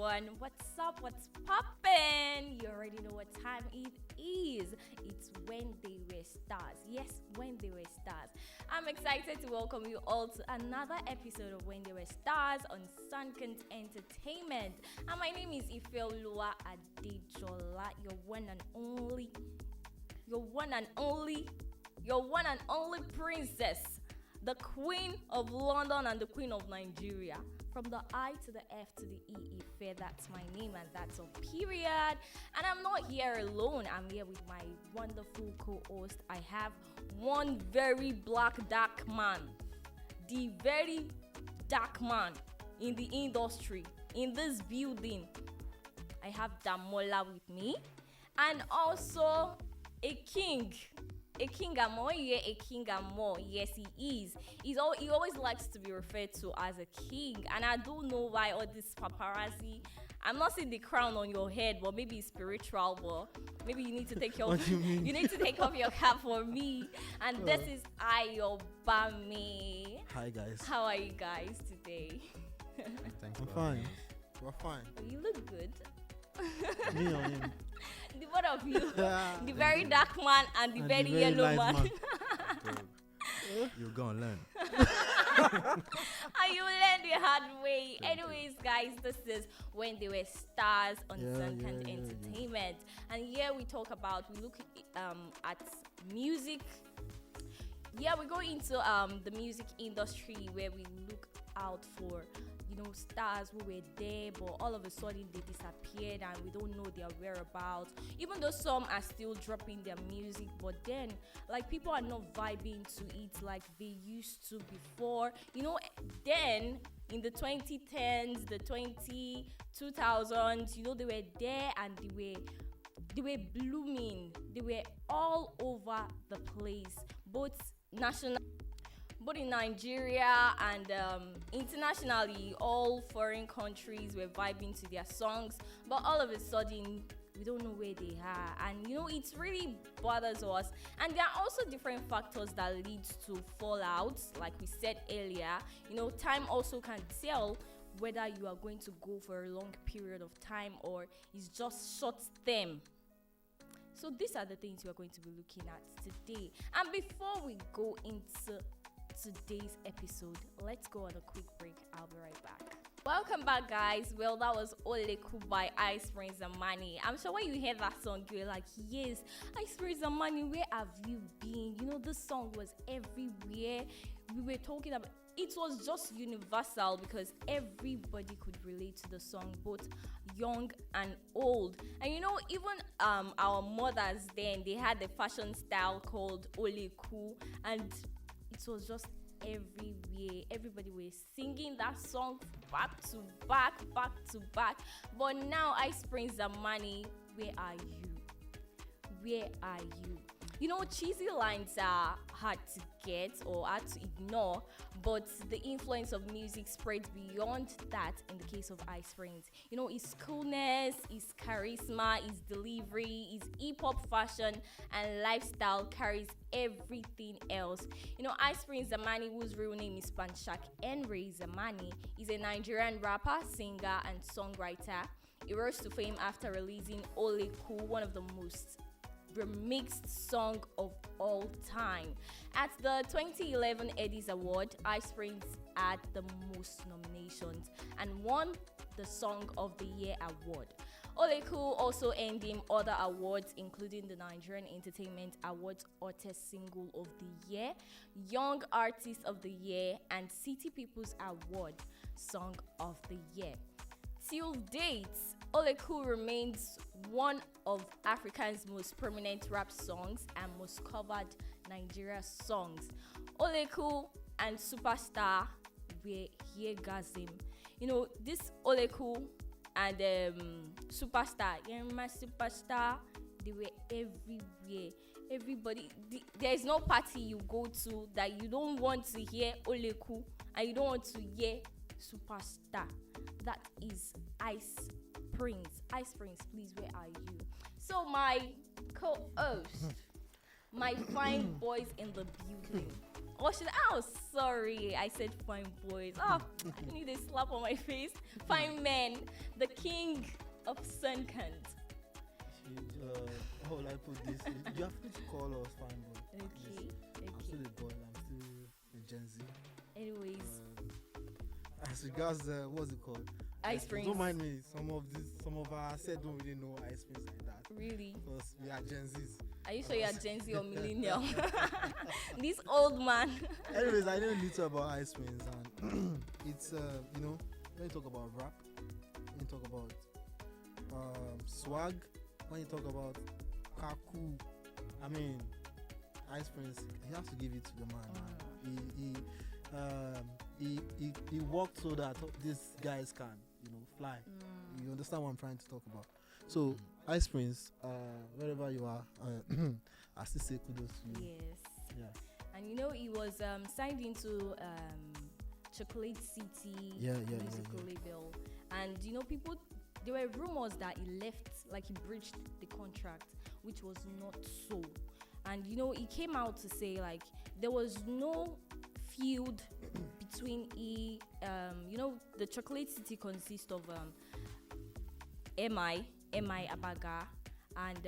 everyone. What's up? What's poppin'? You already know what time it is. It's When They Were Stars. Yes, When They Were Stars. I'm excited to welcome you all to another episode of When They Were Stars on Sunkant Entertainment. And my name is Ifeoluwa Adejola, your one and only princess, the Queen of London and the Queen of Nigeria. From the I to the F to the E, Ife, that's my name and that's on period. And I'm not here alone. I'm here with my wonderful co-host. I have one very dark man, the very dark man in the industry, in this building. I have Damola with me, and also a king and more. Yeah, a king and more. Yes, he is. He always likes to be referred to as a king, and I don't know why all this paparazzi. I'm not saying the crown on your head, but maybe it's spiritual. But maybe you need to take your What do you mean? you need to take off your cap for me. And this is Ayobami. Hi guys. How are you guys today? Thanks I'm for fine. having us. We're fine. You look good. Me or him? The both of you, Yeah. the very dark man and the And very the very yellow light man. Good. You're gonna learn. And you learn the hard way. Anyways, guys, this is When They Were Stars on Sunkant Entertainment. And here we look at music. Yeah, we go into the music industry where we look out for stars who were there, but all of a sudden they disappeared and we don't know their whereabouts. Even though some are still dropping their music, but then people are not vibing to it like they used to before. Then in the 2010s, the 2000s, they were there and they were blooming. They were all over the place, both in Nigeria and internationally. All foreign countries were vibing to their songs, but all of a sudden we don't know where they are, and it really bothers us. And there are also different factors that lead to fallouts, like we said earlier. Time also can tell whether you are going to go for a long period of time or it's just short term. So these are the things we are going to be looking at today. And before we go into today's episode, let's go on a quick break. I'll be right back. Welcome back, guys. Well, that was Oleku by Ice Prince Zamani. I'm sure when you hear that song, you're like, yes, Ice Prince Zamani, where have you been? This song was everywhere. We were talking about it, was just universal because everybody could relate to the song, both young and old. And even our mothers then, they had a fashion style called Oleku, and it was just everywhere. Everybody was singing that song back to back. But now Ice Prince Zamani, where are you? Cheesy lines are hard to get or hard to ignore, but the influence of music spreads beyond that in the case of Ice Prince. His coolness, his charisma, his delivery, his hip-hop fashion and lifestyle carries everything else. Ice Prince Zamani, whose real name is Panchak Henry Zamani, is a Nigerian rapper, singer and songwriter. He rose to fame after releasing Oleku, one of the most remixed song of all time. At the 2011 Eddies Award, Ice Prince had the most nominations and won the Song of the Year award. Oleku also earned him other awards, including the Nigerian Entertainment Awards Hottest Single of the Year, Young Artist of the Year, and City People's Award Song of the Year. Till date, Oleku remains one of Africa's most prominent rap songs and most covered Nigeria songs. Oleku and Superstar were Heargasm. This Oleku and Superstar, my Superstar, they were everywhere. Everybody, there's no party you go to that you don't want to hear Oleku and you don't want to hear Superstar. That is Ice Prince. Ice Prince, please, where are you? So my co-host, my fine boys in the building, Or should oh sorry, I said fine boys. Oh, I need a slap on my face. Fine men, the king of Sunkant. How will I put this? You have to call us fine boy. Okay, I'm still okay. a boy. I'm still a Gen Z. Anyways, As regards, what's it called? ice springs. Don't mind me. Some of our said don't really know ice springs like that Really? because we are Gen Zs. Are you sure you're Gen Z or millennial? This old man. Anyways, I know little about ice springs, and it's you know, when you talk about rap, when you talk about swag, when you talk about kaku, I mean, ice springs, you have to give it to the man. He worked so that these guys can, you know, fly. You understand what I'm trying to talk about? So ice springs, wherever you are, I still say kudos to you. Yes. Yeah. And you know, he was signed into Chocolate City musical label. And you know, people, there were rumors that he left, like he breached the contract, which was not so. And you know, he came out to say like there was no feud between you know, the Chocolate City consists of MI Abaga and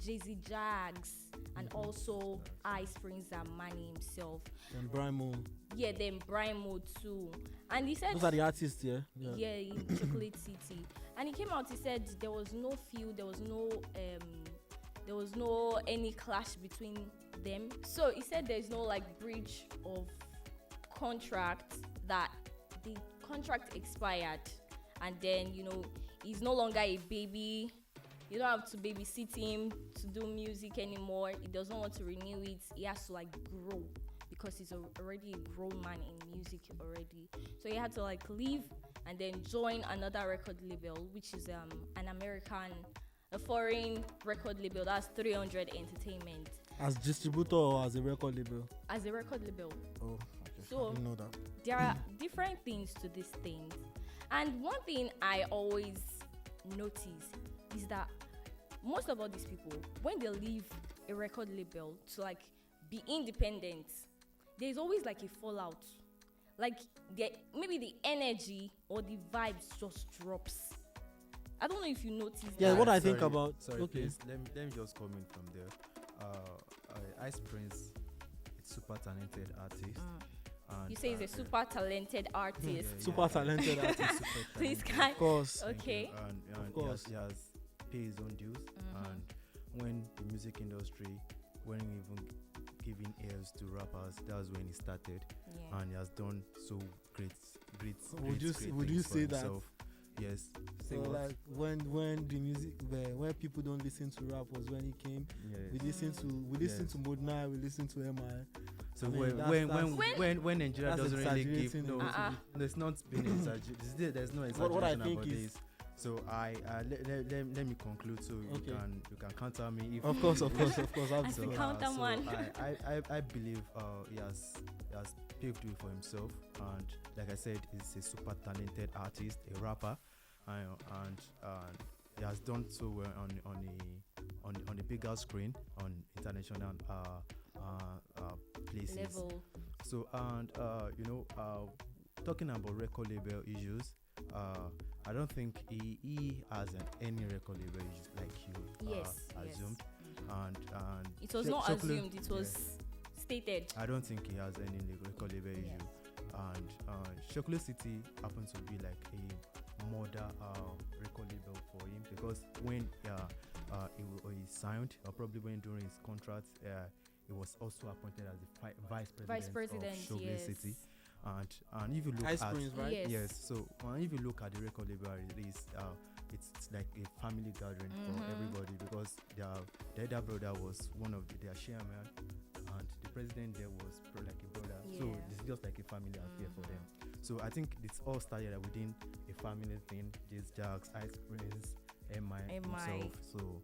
Jay-Z Jags and also Ice Springs and Manny himself. And Brimo. Yeah, then Brimo too. And he said Those are the artists, yeah? yeah, in Chocolate City. And he came out, he said there was no feud, there was no any clash between them. So he said there's no like breach of contract, that the contract expired, and then you know he's no longer a baby. You don't have to babysit him to do music anymore. He doesn't want to renew it. He has to like grow because he's already a grown man in music already. So he had to like leave and then join another record label, which is a foreign record label. That's 300 Entertainment. As distributor or as a record label? As a record label. Oh, okay. So I didn't know that. there are different things to these things. And one thing I always notice is that most of all these people, when they leave a record label to like be independent, there's always like a fallout. Like maybe the energy or the vibes just drops. I don't know if you notice Yeah, that. what I think about. Sorry, Okay. please. Let me just comment from there. Ice Prince, it's super talented artist. And, You say he's a super talented artist. Super talented artist. Please, guy. Of course. Okay. And Of course. he has paid his own dues. And when the music industry, when even giving ears to rappers, that's when he started. Yeah. And he has done so great Would you things for say that? himself. Yes. Say So what? like when the music when people don't listen to rap was when he came. Yes. We listen Yes. to Modna, we listen to MI. So I mean, when Nigeria that's doesn't really give exaggerating a little there's not been exaggeration. There's no exaggeration What I about think this. So let me conclude so Okay. you can counter me if Of course. As Absolutely. the counter man. I believe he has paved way for himself, and like I said, he's a super talented artist, a rapper, and he has done so well on the bigger screen on international places. Level. So and talking about record label issues, I don't think he has any record label issues like you Yes. assumed. And It was not assumed, it was stated. I don't think he has any record label issue. And Chocolate City happens to be like a mother record label for him, because when he signed, or probably when during his contract, he was also appointed as the vice president of Chocolate City. And if you look Ice at Springs, right? Yes. So if you look at the record label release, it's like a family gathering for everybody, because the elder brother was one of their chairman, and the president there was like a brother. So Yeah. it's just like a family affair for them. So I think it's all started within a family thing. There's Jags, Ice Prince, MI himself. So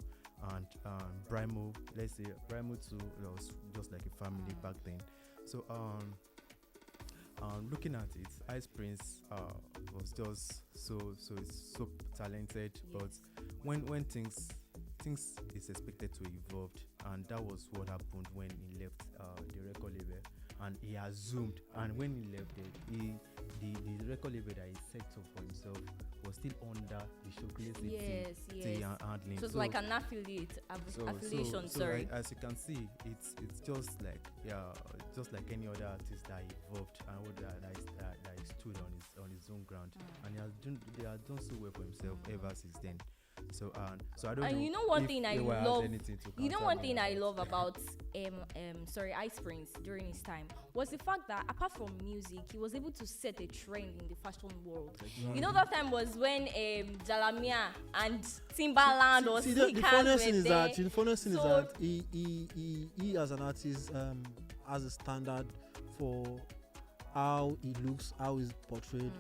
and Brimo, let's say Brimo too was just like a family back then. So looking at it, Ice Prince was just it's so talented. Yes. But when things is expected to evolve, and that was what happened when he left the record label. and he assumed, and when he left it, the record label that he set up for himself was still under the Chocolate City handling. So it's like an affiliation. Sorry. As you can see, it's just like any other artist that evolved and that he stood on his own ground, and he has done so well for himself ever since then. So I don't know. And you know one thing I love. You know one thing I love that. about Ice Prince during his time was the fact that apart from music, he was able to set a trend in the fashion world. You know that time was when Jalamia and Timbaland or the Sneakers funniest were thing is there. that the funniest thing is that he as an artist has a standard for how he looks, how he's portrayed.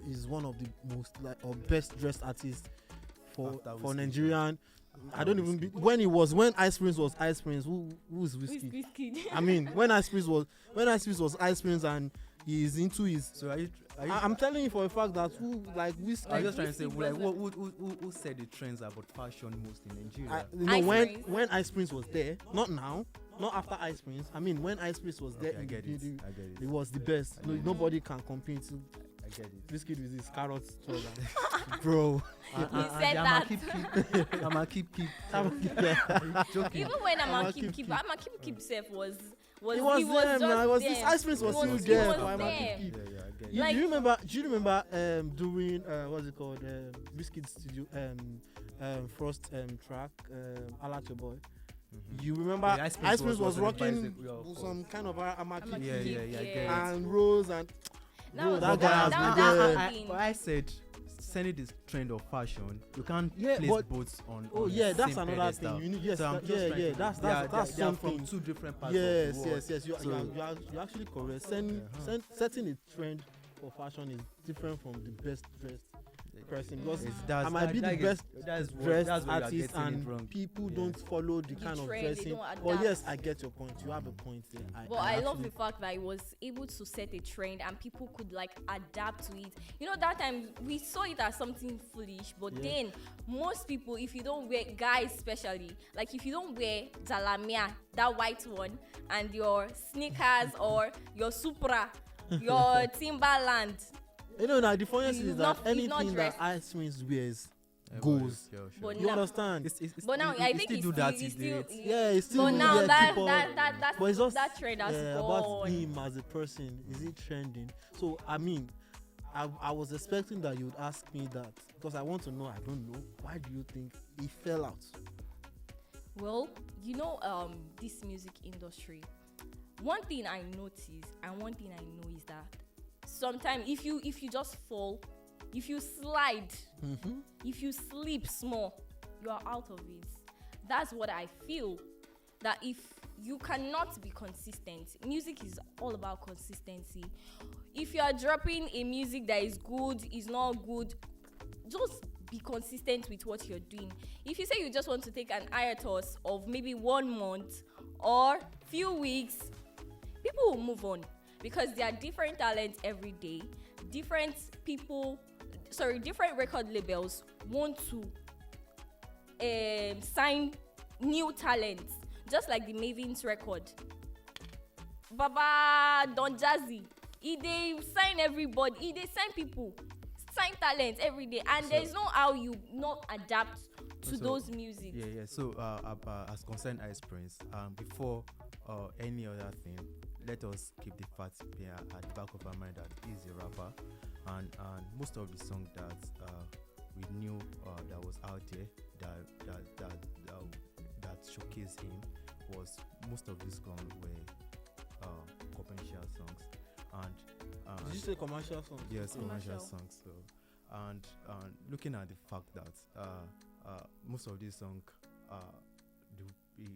Is one of the most or best dressed artists for Nigerian. I don't even when Ice Prince was Ice Prince, who's Wizkid? I mean, when Ice Prince was Ice Prince and he's into his. So are you I'm telling you for a fact that Wizkid. I'm just trying to say who set the trends about fashion most in Nigeria? Ice When Ice Prince was there, not now, not after Ice Prince. I mean, when Ice Prince was there, I get it. it was the best. Nobody can compete. I get it. Wizkid with his carrots, bro. He said that. I'ma keep. Joking. Even when I'ma keep self was He was there, man. just This there. Ice Prince was still He there. was for I'ma there. keep. Yeah, I get it. Like- Do you remember during what's it called Wizkid studio first track I Like Your Boy. You remember Yeah, Ice Prince was on the rocking bicycle, yeah, of course. some kind of I'ma keep Yeah, I get it. and Rose and That bro, was that that guy has that been was there. that thing. I said, sending this trend of fashion, you can't Yeah, place but- both on. Oh on yeah, the that's same another pedestal. thing. You need yes, So I'm that, just yeah, trying yeah. to- That's they are something. from two different parts. Yes, of the world. yes. So- You're actually correct. Setting a trend for fashion is different from the best dressed person because I might be the best dressed artist and people don't follow the kind of trend, they dressing. don't adapt. But yes, I get your point. You have a point there. But I love the fact that he was able to set a trend and people could like adapt to it. You know, that time we saw it as something foolish, but Yeah. then most people, if you don't wear, guys especially, like if you don't wear Zalamia, that white one, and your sneakers or your Supra, your Timberland, You know, now the funniest He's is not- that he's not anything that dressed. Ice Prince wears Everybody- goes. yeah, sure. But You now- understand? but now I think still he's do that still, he's these still, days. Yeah, it's still but now that people, but it's just that trend has about gone. him as a person. Is it trending? So I mean, I was expecting that you would ask me that because I want to know. I don't know. Why do you think he fell out? Well, you know, this music industry, one thing I notice and one thing I know is that sometimes if you just fall, if you slide, if you sleep small, you are out of it. That's what I feel. That if you cannot be consistent, music is all about consistency. If you are dropping a music that is good, is not good, just be consistent with what you're doing. If you say you just want to take an hiatus of maybe 1 month or few weeks, people will move on because there are different talents every day. Different record labels want to sign new talents, just like the Mavins record. Baba Don Jazzy, they sign everybody, they sign people, sign talents every day, and So- there's no how you not adapt to So- those music. Yeah. So, as concerned Ice Prince, before any other thing, let us keep the facts at the back of our mind that he's a rapper, and most of the songs that we knew that was out there that showcased him was most of these songs were commercial songs, and Did you say commercial songs? yes, commercial Commercial. songs. So, and looking at the fact that most of these songs, it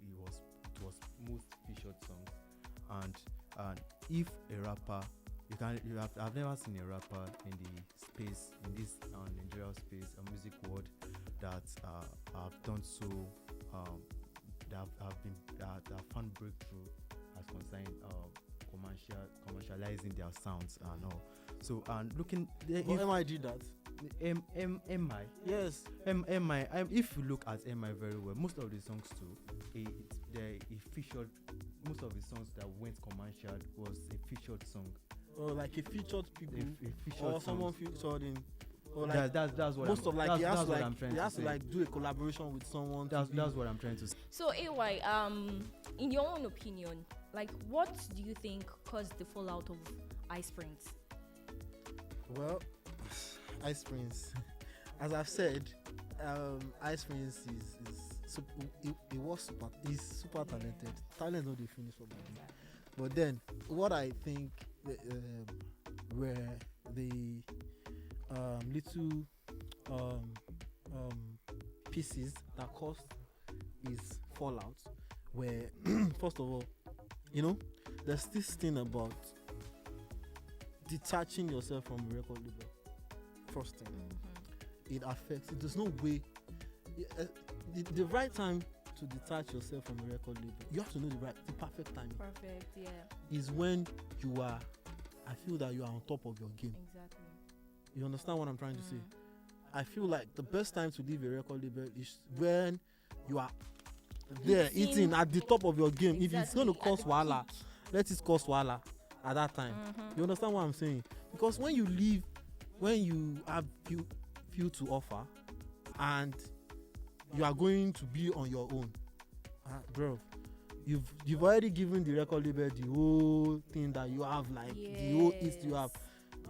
was most featured songs, and if a rapper, I've never seen a rapper in this Nigerian space, a music world that have done so, that have found breakthrough as concerning commercializing their sounds and all. So and looking But MI did that. MI. Yes. MI. If you look at MI very well, most of the songs too, he featured most of his songs that went commercial was a featured song. Or like he featured people, A featured or someone songs. featured in, or like That's what most I'm, of like that's, he has that's to what like I'm trying he to has say. to like do a collaboration with someone. That's what I'm trying to say. So AY, in your own opinion, like what do you think caused the fallout of Ice Prince? Well, Ice Prince, as I've said, Ice Prince he was he's super talented. Talent not the finish for body. But then what I think were the little pieces that caused his fallout were first of all, there's this thing about detaching yourself from a record label. First thing, it affects. There's no way. The right time to detach yourself from a record label, you have to know the perfect time Perfect, yeah, is when you are. I feel that you are on top of your game. exactly. You understand what I'm trying to say? I feel like the best time to leave a record label is when you are there eating at the top of your game. If it's going to cause wahala, let it cause wahala at that time. You understand what I'm saying? Because when you leave, when you have few to offer, and you are going to be on your own, bro, you've already given the record label the whole thing that you have, like the whole east you have.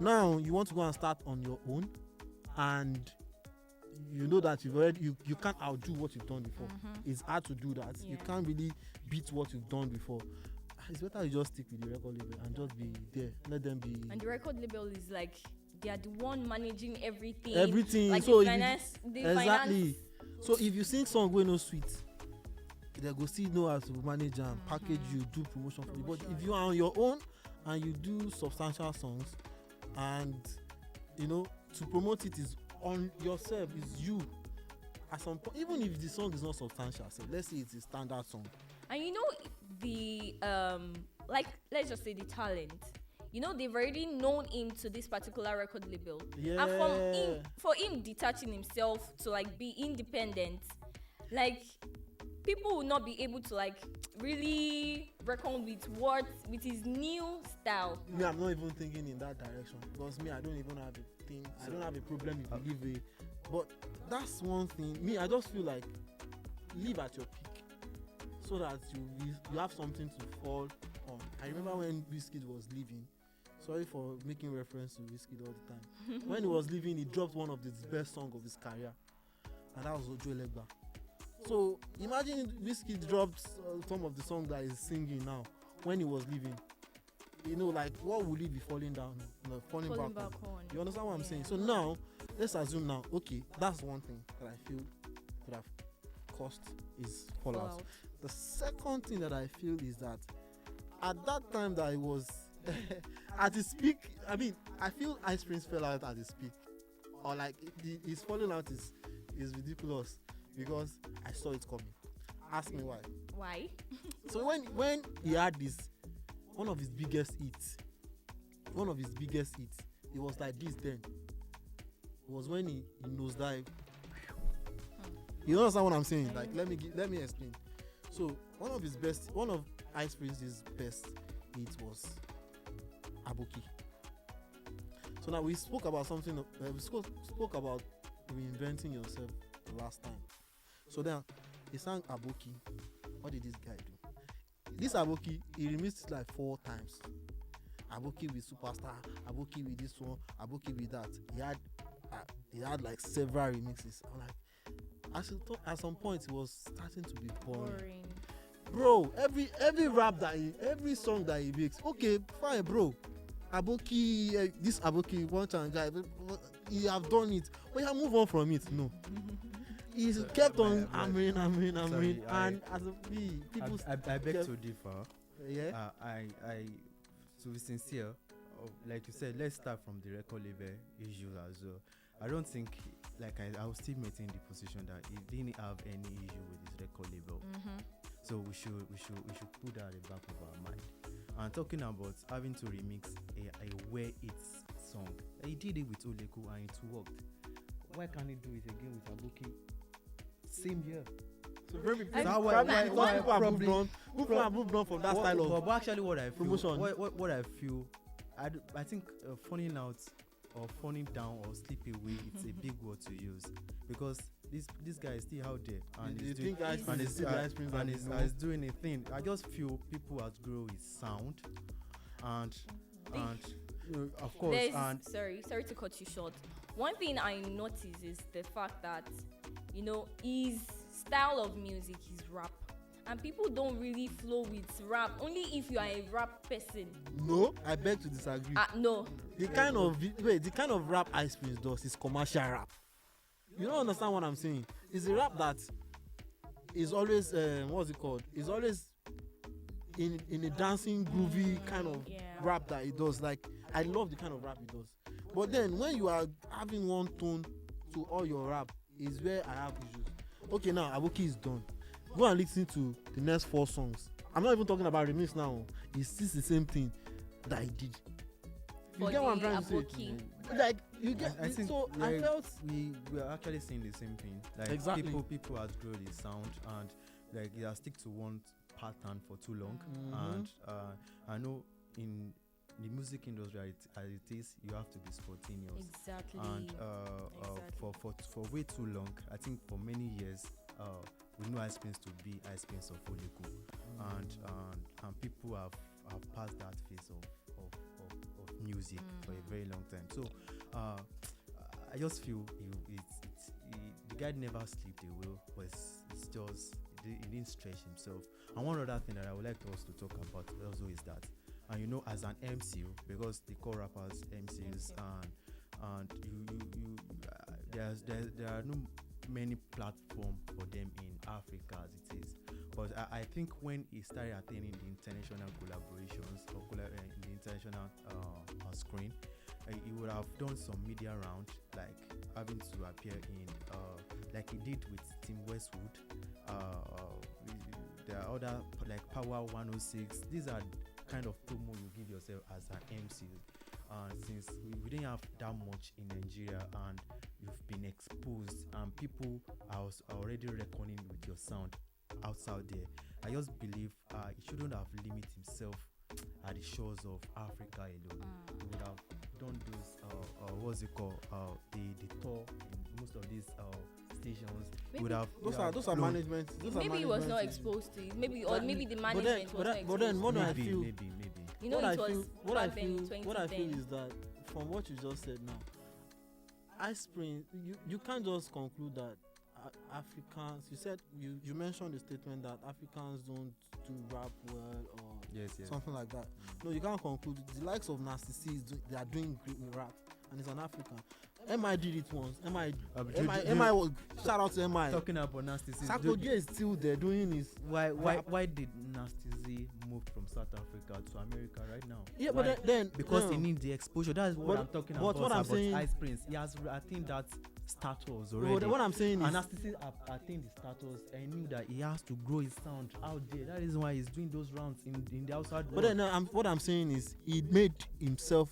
Now you want to go and start on your own, and you know that you can't outdo what you've done before. It's hard to do that. You can't really beat what you've done before. It's better you just stick with the record label and just be there. Let them be. And the record label is like they are the one managing everything. Everything. So So exactly. So if you sing song wey no sweet, they go still know how to manage and package you, do promotion for you. But if you are on your own and you do substantial songs, and to promote it is on yourself, is you. At some point, even if the song is not substantial, so let's say it's a standard song. And the like let's just say the talent. They've already known him to this particular record label. Yeah. And for him detaching himself to like be independent, like people will not be able to like really reckon with his new style. Me, I'm not even thinking in that direction, because me, I don't even have a thing. I don't have a problem if you leave but that's one thing. Me, I just feel like leave at your peak, so that you have something to fall on. I remember when Wizkid was leaving. Sorry for making reference to Wizkid all the time. When he was leaving, he dropped one of his best songs of his career, and that was Ojo Elegba. So imagine Wizkid dropped some of the songs that he's singing now when he was leaving. Like what would he be falling down, falling back on? You understand what I'm saying? So now, let's assume now, okay, that's one thing that I feel could have caused his fallout. The second thing that I feel is that at that time that I was at his peak, I feel Ice Prince fell out at his peak, or like his falling out is ridiculous, because I saw it coming. Ask me why. Why? So when he had this, one of his biggest hits, it was like this then. It was when he nosedive. You understand what I'm saying? Like let me explain. So one of Ice Prince's best hits was Aboki. So now we spoke about something. We spoke about reinventing yourself the last time. So then he sang Aboki. What did this guy do? This Aboki, he remixed it like 4 times. Aboki with Superstar, Aboki with this one, Aboki with that. He had like several remixes. I'm like, at some point it was starting to be boring. Bro, every rap every song that he makes, okay, fine, bro. Aboki, this Aboki, one time guy, he have done it. But you move on from it. No. He kept on hammering, and as a people. I beg to differ. Yeah. To be sincere, like you said, let's start from the record label issue as well. I don't think, like I will still maintain the position that he didn't have any issue with his record label. So we should put that at the back of our mind. And talking about having to remix a where it's song, he did it with Oleku and it worked. Why can't he do it again with Aboki? Same here. So very I- So why- probably why- because why people have moved probably- on. People have moved on from that What- style of but actually, what I feel, promotion. what I feel, I think phoning out or phoning down or slip away, it's a big word to use, because this guy is still out there and You he's think doing, ice and cream is he's, still the ice cream and that he's, we and know? he's doing a thing. I just feel people outgrow his sound, and of course, There's, and sorry to cut you short. One thing I notice is the fact that, you know, his style of music is rap, and people don't really flow with rap. Only if you are a rap person. No, I beg to disagree. No. The kind of rap Ice Prince does is commercial rap. You don't understand what I'm saying. It's a rap that is always what's it called? It's always in a dancing, groovy kind of Yeah. rap that it does. Like I love the kind of rap it does. But then when you are having one tone to all your rap, is where I have issues. Okay, now Aboki is done. Go and listen to the next 4 songs. I'm not even talking about remix now. It's still the same thing that he did. You For get what I'm the trying to say? Aboki. Like you get. I think So I like, felt we are actually saying the same thing. Like Exactly. people outgrow the sound, and like they are stick to one pattern for too long. Mhm. And I know in the music industry as it is, you have to be spontaneous. Exactly. And Exactly. for way too long, I think for many years, we know Ice Prince to be Ice Prince of Oleku, and people have passed that phase of music for a very long time. So I just feel the guy never slipped away, but it's just he didn't stretch himself. And one other thing that I would like us to talk about also is that, and you know, as an MC, because they call rappers MCs, and there are no many platforms for them in Africa as it is. But I think when he started attaining the international collaborations or in the international screen, he would have done some media round, like having to appear in like he did with Tim Westwood. There are other like Power 106. These are kind of promo you give yourself as an MC. Since we didn't have that much in Nigeria, and you've been exposed, and people are already reckoning with your sound outside there, I just believe he shouldn't have limited himself at the shores of Africa alone. He would have done those what's it called, the tour in most of these stations. He would have those are flown. management. Those are Maybe he was not management issues. exposed to it. Maybe But- maybe the but management was not but then exposed what to do I it. feel? Maybe. You know, what it was what I back then in feel, what I feel 2010. is that from what you just said now, Ice Prince, you can't just conclude that Africans. You said you mentioned the statement that Africans don't do rap well or Yes. something like that. No, you can't conclude. The likes of Nasty C they are doing great with rap, and it's an African. MI did it once. MI shout out to MI. Talking about Nasty C. Sarkodie is still there doing his. Why did Nasty Z move from South Africa to America right now? Yeah, Why? but then Because no. he needs the exposure. That is what But- I'm talking but about. what I'm about saying- Ice Prince. He has attained that status No, already. what I'm saying And is, Nasty Z attained the status and knew that he has to grow his sound out there. That is why he's doing those rounds in the outside world. but then what I'm saying is, he made himself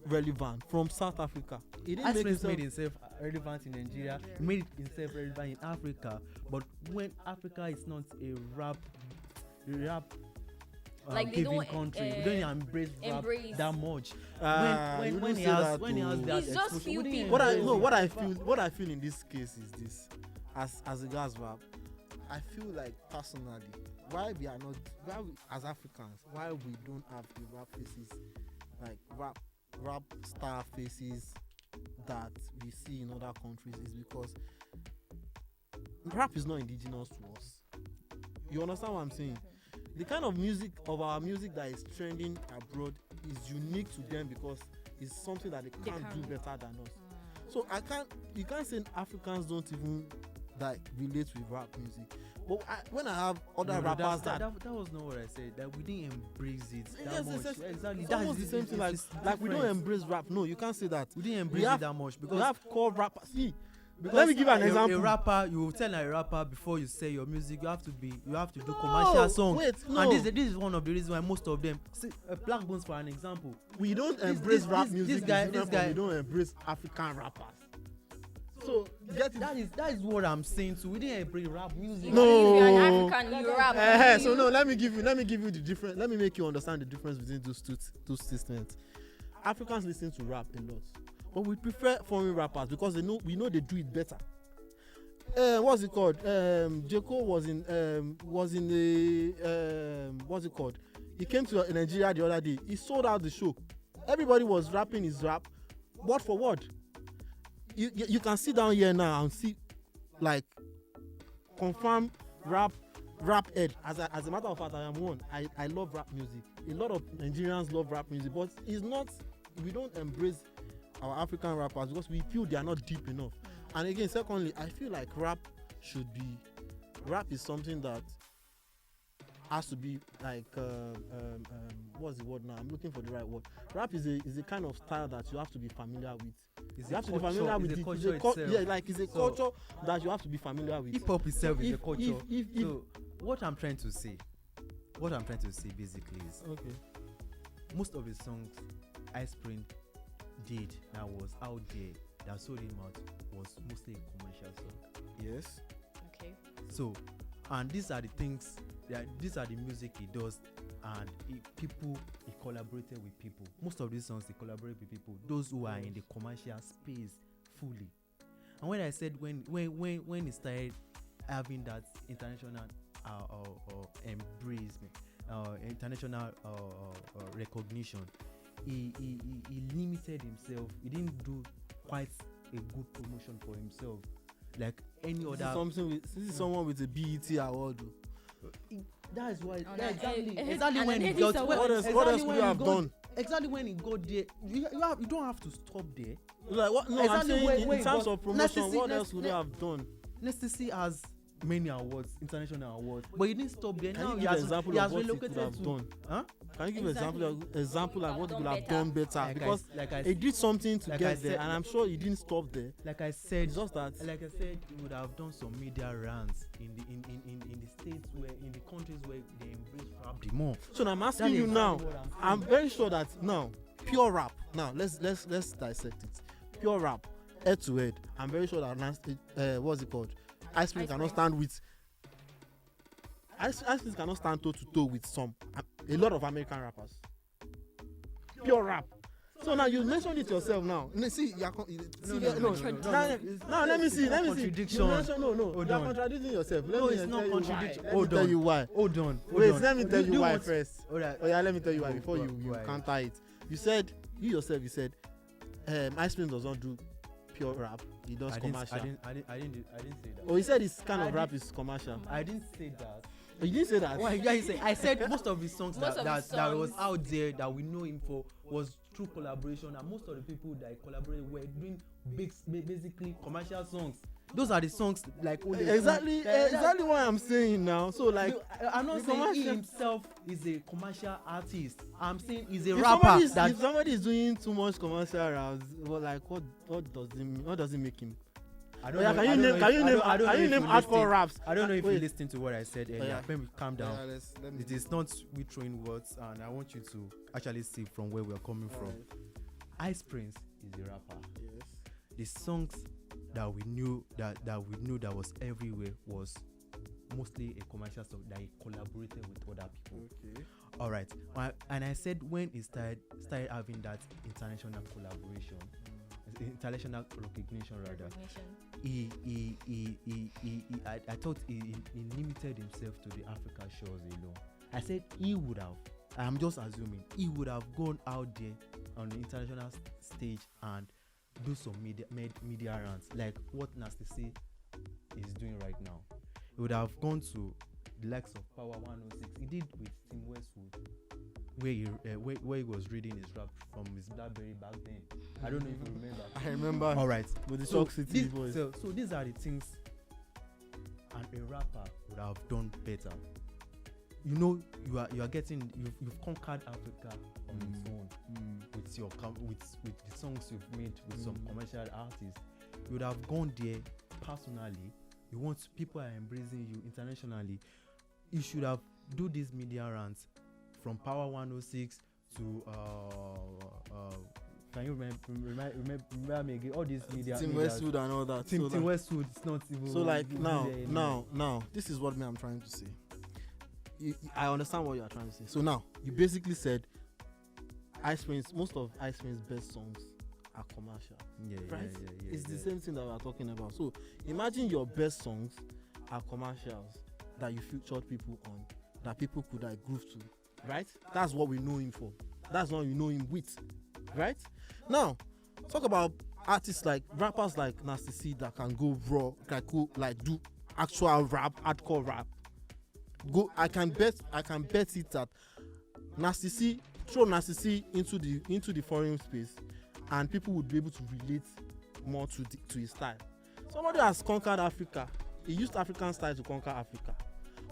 relevant from South Africa. He didn't Ice make Prince himself. made himself relevant in Nigeria, made himself relevant in Africa. But when Africa is not a rap Like they giving don't, country, we don't embrace rap embrace. that much. You when don't he say has that when he has though. that It's just exposure, few we didn't people. What I embrace no, it. what I feel in this case is this. As regards rap, I feel like personally, why we, as Africans, why we don't have the rap faces, like rap star faces that we see in other countries, is because rap is not indigenous to us. You understand what I'm saying? The kind of music that is trending abroad is unique to them because it's something that they can't do better than us. So you can't say Africans don't even like relate with rap music. But when I have other No, rappers that was not what I said. That we didn't embrace it that yes, much. Exactly. it's almost the same thing. Like we don't embrace rap. No, you can't say that. We didn't embrace have- it that much We because have core rappers. See, because let me give an a example. rapper, you will tell a rapper before you say your music, you have to do commercial songs. Wait, no. And this is one of the reasons why most of them. See, Black Bones for an example. We don't embrace rap this music. guy- Is different this guy- from we don't embrace African rappers. So get it. That is what I'm saying too. We didn't bring rap music. No. If you're an African, you rap. So no, let me give you the difference. Let me make you understand the difference between those two statements. Africans listen to rap a lot, but we prefer foreign rappers because we know they do it better. What's it called? J. Cole was in the what's it called? He came to Nigeria the other day. He sold out the show. Everybody was rapping his rap, word for word. You can sit down here now and see, like, confirm rap head. As a matter of fact, I am one. I love rap music. A lot of Nigerians love rap music, but it's not. We don't embrace our African rappers because we feel they are not deep enough. And again, secondly, I feel like rap is something that has to be like what's the word now? I'm looking for the right word. Rap is a kind of style that you have to be familiar with. You have to be familiar with it. It's a culture that you have to be familiar with. Hip hop itself is a culture. So what I'm trying to say basically is, okay, most of the songs Ice Prince did that was out there that sold him out was mostly a commercial song. Yes. Okay. So, and these are the things these are the music he does, and he collaborated with people. Most of these songs he collaborate with people, those who are in the commercial space fully. And when I said when he started having that international international recognition, he limited himself. He didn't do quite a good promotion for himself like any other. This is someone with a BET award. That is why exactly when he got what else would you have done? Exactly when he got there, you don't have to stop there. Like what? No, exactly. I'm saying in terms of promotion, what else would you have done? Next has many awards, international awards, but he didn't stop there. Can now you he give has example of what he relocated could have to done? Huh? Can you give example of what he could have Done done better? Like Because I he did something to like get I there, said- and I'm sure he didn't stop there. like I said, It's just that. like I said, he would have done some media runs in the states in the countries where they embrace rap the more. So now I'm asking That you is now. what I'm saying. I'm very sure that now pure rap. Now let's dissect it. Pure rap, head to head. I'm very sure that what's it called? Ice Prince Ice cannot Prince. stand with. Ice Prince cannot stand toe to toe with a lot of American rappers. Pure rap. So now you mentioned it yourself now. See, now let me see. Contradiction. You mentioned, no. Hold You're on. contradicting yourself. No, it's not contradiction. Let me tell you why. Hold on. Wait, let me tell you why want- first. Alright. Oh yeah, let me tell you why Go, before go, you go ahead. counter it. You said Ice Prince does not do pure rap. He does commercial. I didn't say that. Oh, he said his kind of rap is commercial. I didn't say that. Oh, you didn't say that. Why? Yeah, I said most of his songs Most of his that was songs. out there that we know him for was through collaboration, and most of the people that he collaborated were doing basically commercial songs. Those are the songs like Exactly what I'm saying now. So like, I'm not the saying he commercial- himself is a commercial artist. I'm saying he's a if rapper. if somebody is doing too much commercial raps, well, like what does it make him? I Oh, yeah, can you name hardcore raps? I don't know if you Wait. listened to what I said earlier. yeah. Let me calm down. Yeah, let me. It is not we throwing words, and I want you to actually see from where we are coming from. Alright. Ice Prince is a rapper. Yes. The songs that we knew that was everywhere was mostly a commercial song that he collaborated with other people. Okay. All right, and I said when he started having that international collaboration, international recognition rather, I thought he limited himself to the Africa shores alone. I said he would have. I'm just assuming he would have gone out there on the international stage and do some media runs like what Nasty C is doing right now. He would have gone to the likes of Power 106. He did with Tim Westwood, where he was reading his rap from his BlackBerry back then. I don't know if you remember. I remember. All right, With the so Shock City boys. So these are the things a rapper would have done better. You know, you are getting you've conquered Africa on its own with your with the songs you've made with some commercial artists. You would have gone there personally. You want people are embracing you internationally. You should have do these media runs from Power 106 to Can you remember me again? All these media. Tim medias. Westwood and all that. Tim so like, Westwood. It's not even. so like even now, there anymore. this is what me I'm trying to say. I understand what you are trying to say. So now you basically said Ice Prince. Most of Ice Prince's best songs are commercial. Yeah, Right? yeah. It's the same thing that we are talking about. So imagine your best songs are commercials that you featured people on, that people could like groove to, right? That's what we know him for. That's what we know him with, right? Now, talk about artists like rappers like Nasty C that can go raw, like do actual rap, hardcore rap. I can bet it that Nasty C throw Nasty C into the foreign space, and people would be able to relate more to his style. Somebody has conquered Africa. He used African style to conquer Africa.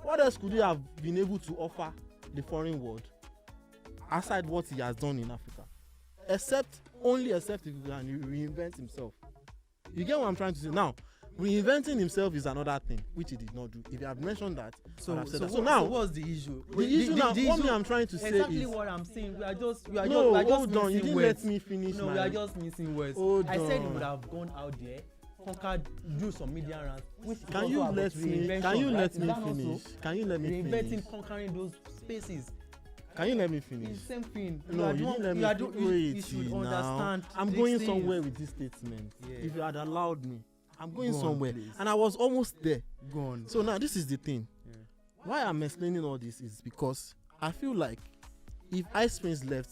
What else could he have been able to offer the foreign world aside what he has done in Africa? Except if he can reinvent himself. You get what I'm trying to say? Now, reinventing himself is another thing which he did not do. If you have mentioned that, So now what's the issue? the issue now, the what issue, I'm trying to say exactly is, what I'm saying. We are just hold on, you missing didn't words. let me finish. No, we are just missing words. Hold I said he on. would have gone out there, conquered, do some media runs. Which is Can also you about let me? reinvention, Can you right? let Is me that not finish? so? Can you let me finish? Reinventing, conquering those spaces. Can you let me finish? It's the same thing. No, you didn't let me finish. You should Now, understand. I'm these going things. somewhere with this statement. Yeah. If you had allowed me, I'm going Go on, somewhere, please. and I was almost there. Go on. So now this is the thing. Yeah. Why I'm explaining all this is because I feel like if Ice Prince left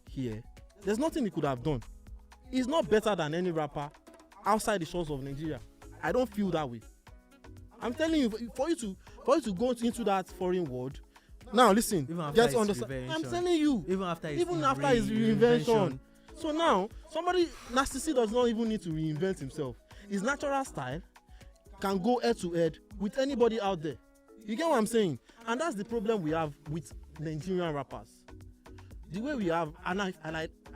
here, there's nothing he could have done. He's not better than any rapper outside the shores of Nigeria. I don't feel that way. I'm telling you, for you to go into that foreign world. Now listen, Even after just his understand. I'm reinvention. telling you, Even after his reinvention. So now Nasty C does not even need to reinvent himself. His natural style can go head to head with anybody out there. You get what I'm saying? And that's the problem we have with Nigerian rappers. The way we have, and I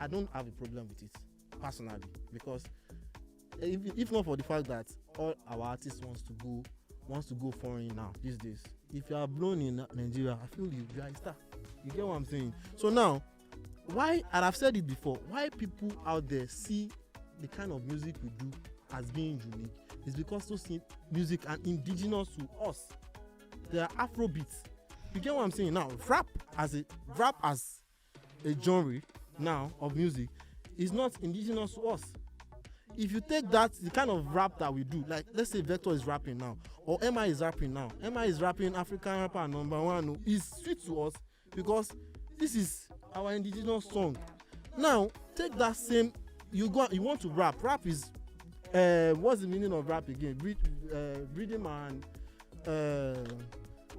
don't have a problem with it personally, because if not for the fact that all our artists wants to go foreign now these days. If you are blown in Nigeria, I feel you are a star. You get what I'm saying? So now, why, and I've said it before, why people out there see the kind of music we do as being unique is because those music are indigenous to us. They are Afrobeats. You get what I'm saying? Now, rap as a genre now of music is not indigenous to us. If you take that, the kind of rap that we do, like let's say Vector is rapping now, or MI is rapping now. MI is rapping African rapper #1. It's sweet to us because this is our indigenous song. Now, take that same, you want to rap. Rap is, what's the meaning of rap again? Rhythm and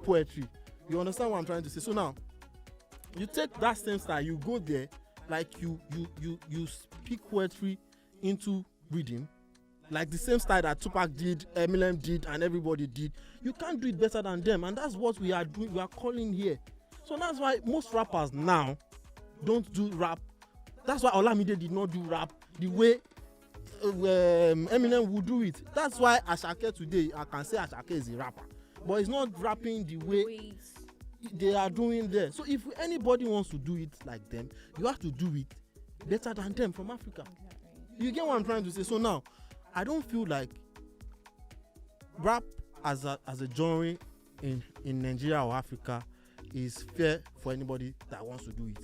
poetry. You understand what I'm trying to say? So now, you take that same style, you go there, like you speak poetry into rhythm, like the same style that Tupac did, Eminem did, and everybody did. You can't do it better than them, and that's what we are doing. We are calling here. So that's why most rappers now don't do rap. That's why Olamide did not do rap the way Eminem would do it. That's why Asake today, I can say Asake is a rapper, but he's not rapping the way Wait. they are doing there. So if anybody wants to do it like them, you have to do it better than them from Africa. You get what I'm trying to say? So now, I don't feel like rap as a genre in Nigeria or Africa is fair for anybody that wants to do it.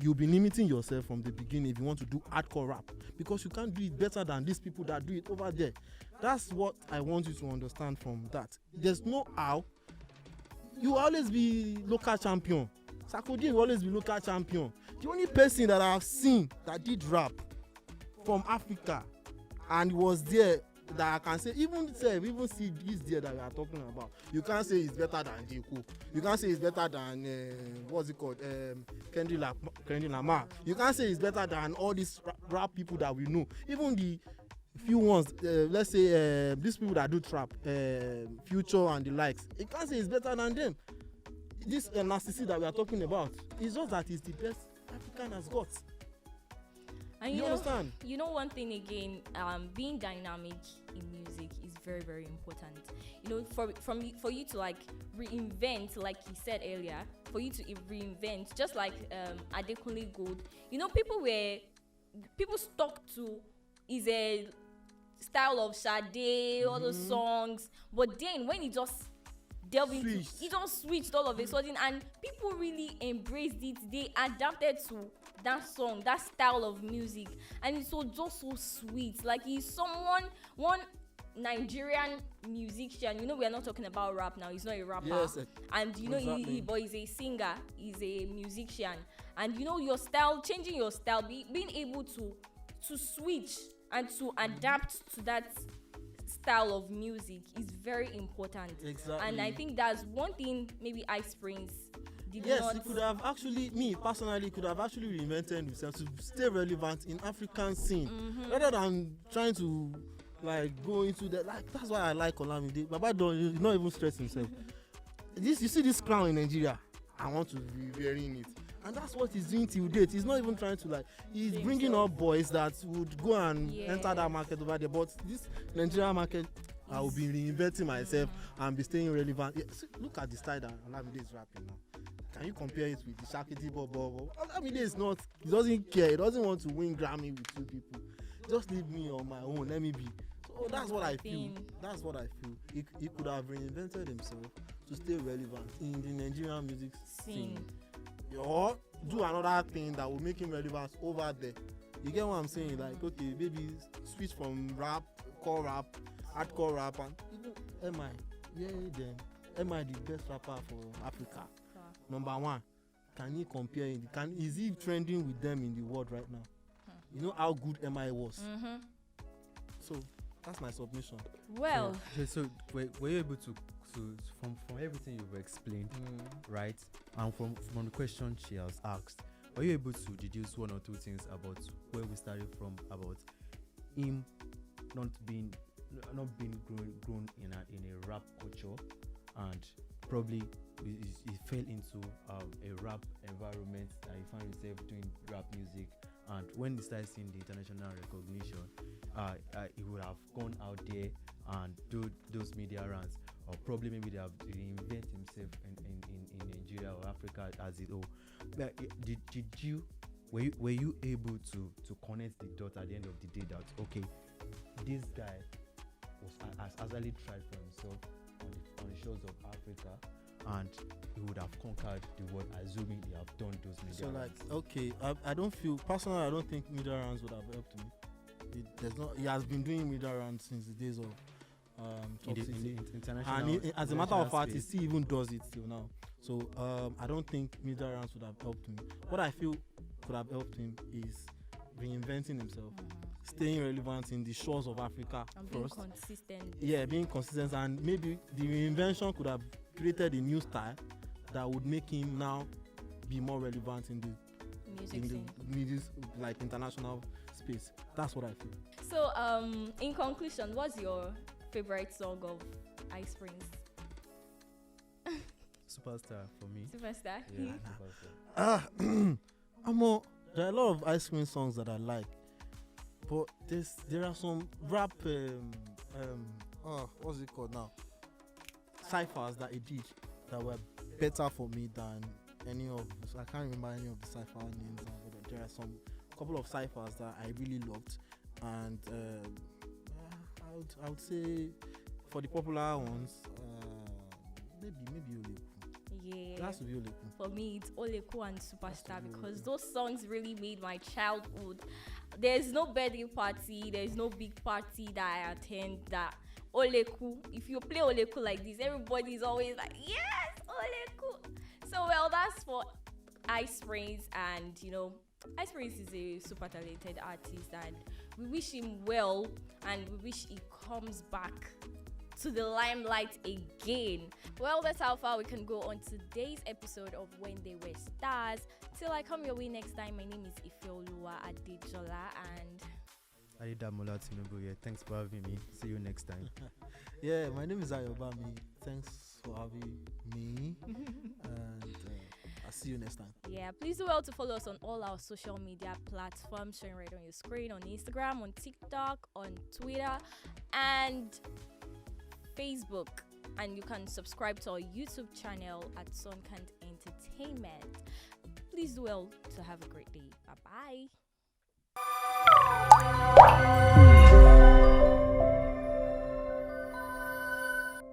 You'll be limiting yourself from the beginning if you want to do hardcore rap, because you can't do it better than these people that do it over there. That's what I want you to understand from that. There's no how. You will always be local champion. Sarkodie will always be local champion. The only person that I've seen that did rap from Africa and was there that I can say, even see this there that we are talking about, you can't say it's better than J. Cole. You can't say it's better than what's it called, Kendrick Lamar. You can't say it's better than all these rap people that we know. Even the few ones, let's say these people that do trap, Future and the likes, you can't say it's better than them. This Nasty C that we are talking about, it's just that it's the best African has got. And You understand? You know one thing again, being dynamic in music is very, very important. You know, for you to like reinvent, like he said earlier, for you to reinvent, just like Adekunle Gold. You know, people were people stuck to is a style of Sade, all those songs. But then when he just delved into, Switched. he just switched all of a sudden, and people really embraced it. They adapted to that song, that style of music, and it's so just so sweet. Like he's one Nigerian musician. You know, we are not talking about rap now. He's not a rapper. Yes, And you know, exactly. but he's a singer. He's a musician. And you know, your style, changing your style, being able to switch and to adapt to that style of music is very important. Exactly. And I think that's one thing maybe Ice Prince did Yes, not. he could have actually, me personally, could have actually reinvented himself to stay relevant in African scene, rather than trying to like go into that. Like that's why I like Olamide. Baba don't, he's not even stress himself. You see this crown in Nigeria, I want to be wearing it, and that's what he's doing till date. He's not even trying to like. He's Same bringing stuff. up boys that would go and Yeah. enter that market over there. But this Nigerian market, I will be reinventing myself and be staying relevant. Yeah, see, look at the style that Olamide is rapping now. Can you compare it with the Shakiti Bobo? Olamide is not. He doesn't care. He doesn't want to win Grammy with two people. Just leave me on my own. Let me be. So that's what I feel. Thing. That's what I feel. He could have reinvented himself to stay relevant in the Nigerian music scene. Or do another thing that will make him relevant over there. You get what I'm saying? Like, okay, maybe switch from rap, core rap, hardcore rap, and even MI. Yeah, then MI the best rapper for Africa. Number one. Can he compare it? Is he trending with them in the world right now? You know how good MI was. So that's my submission. Well, So were you able to from everything you've explained, right, and from the question she has asked, were you able to deduce one or two things about where we started from, about him not being grown in a rap culture, and probably he fell into a rap environment and he found himself doing rap music, and when he started seeing the international recognition, he would have gone out there and do those media runs, or probably maybe they have reinvent himself in Nigeria or Africa as it whole. But were you able to connect the dot at the end of the day that okay, this guy has actually tried for himself on the shores of Africa, and he would have conquered the world, assuming he have done those media So like, runs? okay, I don't feel personally. I don't think media rounds would have helped me. He has been doing media rounds since the days of in Top the City. international, And as a matter of fact, he space. still even does it till now. So I don't think media rounds would have helped me. What I feel could have helped him is reinventing himself, staying relevant in the shores of Africa I'm being first. consistent. Yeah, being consistent, and maybe the reinvention could have created a new style that would make him now be more relevant in Music the scene. music, like international space. That's what I feel. So, in conclusion, what's your favorite song of Ice Prince? Superstar for me. Superstar. Yeah, superstar. There are a lot of Ice Cream songs that I like, but there are some rap what's it called now? Ciphers that he did that were better for me than any of. So I can't remember any of the cipher names, but there are some couple of ciphers that I really loved, and I would say for the popular ones, maybe Oleku. It Yeah. has to be Oleku. For me, it's Oleku and Superstar be because Oleku. those songs really made my childhood. There's no birthday party, there's no big party that I attend that Oleku. If you play Oleku like this, everybody's always like, yes, Oleku. So well, that's for Ice Prince, and you know, Ice Prince is a super talented artist, and we wish him well, and we wish he comes back to the limelight again. Well, that's how far we can go on today's episode of When They Were Stars. Till I come your way next time, my name is Ifeoluwa Adejola, and Adedamola Tinubu here. Thanks for having me. See you next time. Yeah, my name is Ayobami. Thanks for having me, and I'll see you next time. yeah, please do well to follow us on all our social media platforms showing right on your screen, on Instagram, on TikTok, on Twitter, and Facebook. And you can subscribe to our YouTube channel at Sunkant Entertainment. Please do well to have a great day. Bye bye.